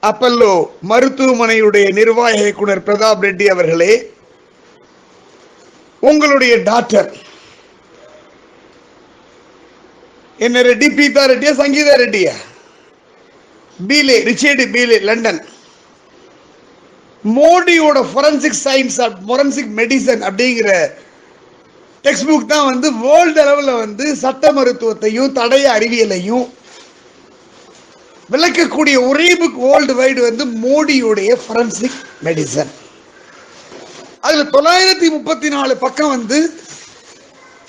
Apollo மருத்துவமனையுடைய நிர்வாக இயக்குனர் பிரதாப் ரெட்டி அவர்களே, உங்களுடைய டாக்டர் என்ன ரெட்டி, பீதா ரெட்டியா, சங்கீதா ரெட்டியா, பீலே, ரிச்சர்டு பீலே, லண்டன், மோடியோட ஃபோரன்சிக் சயின்ஸ், ஃபோரன்சிக் மெடிசன் அப்படிங்கிற டெக்ஸ்ட் புக் தான் வந்து வேர்ல்டு அளவில் வந்து சட்ட மருத்துவத்தையும் தடய அறிவியலையும் விளக்கக்கூடிய ஒரே புக் வேர்ல்டு வைடு வந்து மோடியுடைய ஃபோரன்சிக் மெடிசன். அதுல 934 பக்கம் வந்து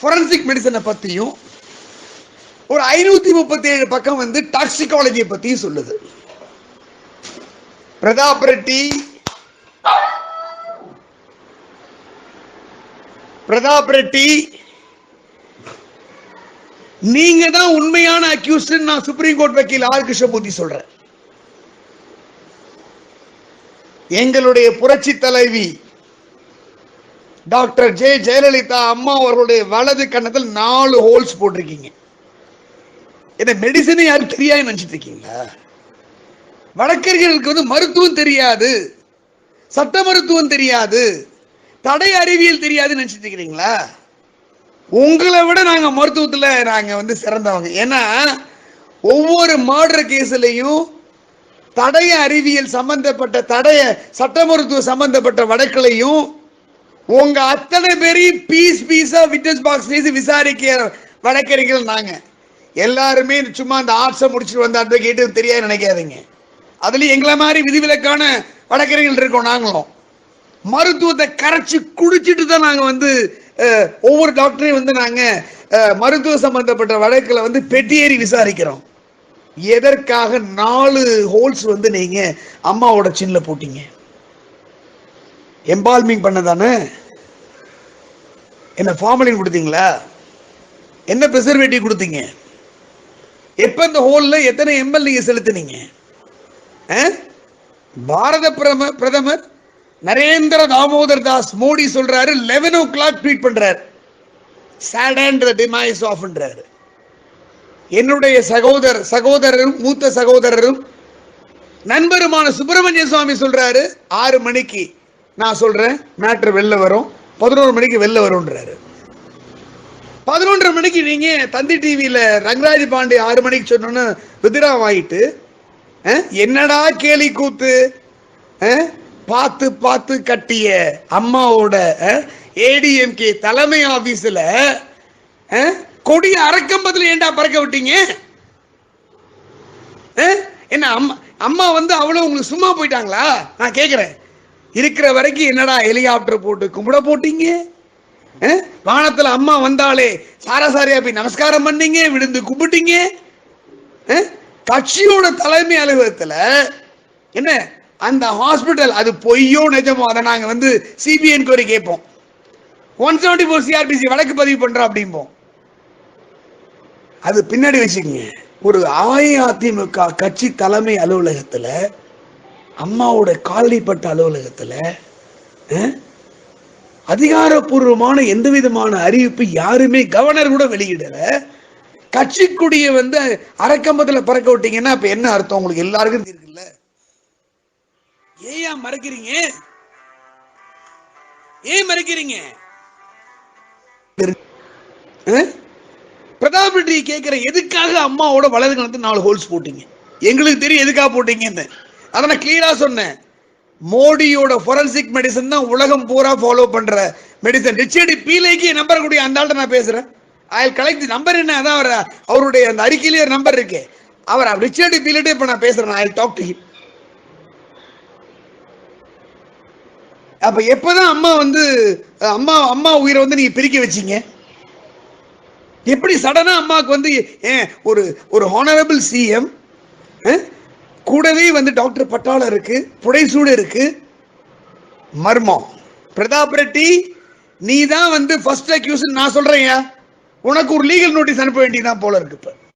ஃபோரன்சிக் மெடிசனை பத்தியும் ஒரு 537 பக்கம் வந்து டாக்ஸிகாலஜியை பத்தியும் சொல்லுது. பிரதாப் ரெட்டி, நீங்க தான் உண்மையான அக்யூஸ்ட். நான் சுப்ரீம் கோர்ட் வக்கீல் ஆர் கிருஷ்ணமூர்த்தி சொல்றேன். எங்களுடைய புரட்சி தலைவி டாக்டர் ஜெயலலிதா அம்மா அவர்களுடைய வலது கன்னத்தில் 4 ஹோல்ஸ் போட்டிருக்கீங்க. என்ன மெடிசன் யாரும் தெரியாது நினைச்சிட்டு இருக்கீங்களா? வழக்கறிஞர்களுக்கு வந்து மருத்துவம் தெரியாது, சட்ட மருத்துவம் தெரியாது, தடை அறிவியல் தெரியாது நினைச்சிட்டு இருக்கிறீங்களா? உங்களை விட நாங்க மருத்துவத்துல நாங்க வந்து சிறந்தவங்க. ஏன்னா ஒவ்வொரு மர்டர் கேஸ்லயும் தடய அறிவியல் சம்பந்தப்பட்ட, தடய சட்ட மருத்துவ சம்பந்தப்பட்ட வழக்குலையும் உங்க அத்தனை பேரையும் பீஸா விட்னஸ் பாக்ஸ் விசாரிக்கிற வழக்கறிஞர்கள் நாங்க எல்லாருமே. சும்மா அந்த ஆர்ட்ஸை முடிச்சுட்டு வந்த அட்வொகேட் தெரியாது நினைக்காதீங்க. அதுலயும் எங்களை மாதிரி விதிவிலக்கான வழக்கறிஞர்கள் இருக்கோம். நாங்களும் மருத்துவத்தை கரைச்சி குடிச்சிட்டு தான் நாங்க வந்து ஒவ்வொரு டாக்டரையும் வந்து நாங்க மருத்துவ சம்பந்தப்பட்ட வழக்குல வந்து பெட்டியேறி விசாரிக்கிறோம். எதற்காக 4 ஹோல்ஸ் வந்து நீங்க அம்மாவோட சின்ன போட்டீங்க? எம்பால்மிங் பண்ணதானே? என்ன ஃபார்மலின் கொடுத்தீங்களா? என்ன பிரிசர்வேட்டிவ் கொடுத்தீங்க? எப்ப இந்த ஹோல்ல எத்தனை எம்எல் நீங்க செலுத்தினீங்க? பாரத பிரதமர் நரேந்திர தாமோதர் தாஸ் மோடி சொல்றாரு, 11 o'clock ட்வீட் பண்றாரு, சேடன் தி டிமைஸ் ஆஃப்ன்றாரு. என்னுடைய சகோதரரும் மூத்த சகோதரரும் நண்பருமான சுப்பிரமணிய சுவாமி சொல்றாரு, 6 மணிக்கு நான் சொல்றேன் மேட்டர் வெளில வரும், 11 மணிக்கு வெளில வரும்ன்றாரு. 11:30 மணிக்கு நீங்க தந்தி டிவியில ரங்கராஜ் பாண்டே 6 மணிக்கு சொன்னோன்னு விதிராம் ஆயிட்டு, என்னடா கேலி கூத்து, பார்த்து கட்டிய அம்மாவோட ஏடிஎம்கே தலைமை ஆபீஸ்ல கொடிய அரக்கம்பத்துல ஏண்டா பறக்க விட்டீங்க? என்ன அம்மா வந்து அவ்வளவு உங்களுக்கு சும்மா போயிட்டாங்களா? நான் கேக்குறேன். இருக்கிற வரைக்கும் என்னடா ஹெலிகாப்டர் போட்டு கும்பிட போட்டீங்க? வானத்துல அம்மா வந்தாலே சாராசாரியா போய் நமஸ்காரம் பண்ணீங்க, விழுந்து கும்பிட்டீங்க. கட்சியோட தலைமை அலுவலகத்துல என்ன அந்த ஹாஸ்பிட்டல் அது பொய்யோ நிஜமோ அதை நாங்க வந்து சிபிஐ என்கொயரி கேட்போம். 174 CRPC வழக்கு பதிவு பண்றோம் அப்படிம்போம். அது பின்னாடி வச்சுக்கங்க. ஒரு அஇஅதிமுக கட்சி தலைமை அலுவலகத்துல, அம்மாவோட காலனிப்பட்ட அலுவலகத்துல அதிகாரப்பூர்வமான எந்த விதமான அறிவிப்பு யாருமே கவர்னர் கூட வெளியிடல. கட்சிக்குடிய வந்து அரக்கம்பத்துல பறக்க விட்டீங்கன்னா அப்ப என்ன அர்த்தம்? உங்களுக்கு எல்லாருக்கும் இருக்குல்ல. ஏன் மறைக்கிறீங்க? ஏன் மறைக்கிறீங்க? பிரதாப் ரெட்டி கேட்கிற, எதுக்காக அம்மாவோட வலது கணத்து 4 ஹோல்ஸ் போட்டீங்க? எங்களுக்கு தெரியும் எதுக்காக போட்டீங்கன்னு. அதை நான் கிளியரா சொன்னேன். மோடியோட ஃபோரன்சிக் மெடிசன் தான் உலகம் பூரா ஃபாலோ பண்ற மெடிசன். ரிச்சர்டு பீலேக்கு நம்பர் கூடிய அந்த ஆள்கிட்ட நான் பேசுறேன். ஐ கலெக்ட் நம்பர். என்ன அதான் அவருடைய அந்த அறிக்கையிலேயே நம்பர் இருக்கு. அவர் ரிச்சர்டு பீலேட்டே இப்ப நான் பேசுறேன். I talk to him. அப்ப எப்பதான் அம்மா வந்து அம்மா உயிரை வந்து நீங்க பிரிக்க வச்சீங்க? எப்படி சடனா அம்மாவுக்கு வந்து ஒரு ஹானரபிள் சிஎம் கூடவே வந்து டாக்டர் பட்டாளம் இருக்கு, புடைசூடு இருக்கு, மர்மம். பிரதாப் ரெட்டி, நீ தான் வந்து ஃபர்ஸ்ட் அக்யூஸ். நான் சொல்றேன், உனக்கு ஒரு லீகல் நோட்டீஸ் அனுப்ப வேண்டியதான் போல இருக்கு. இப்ப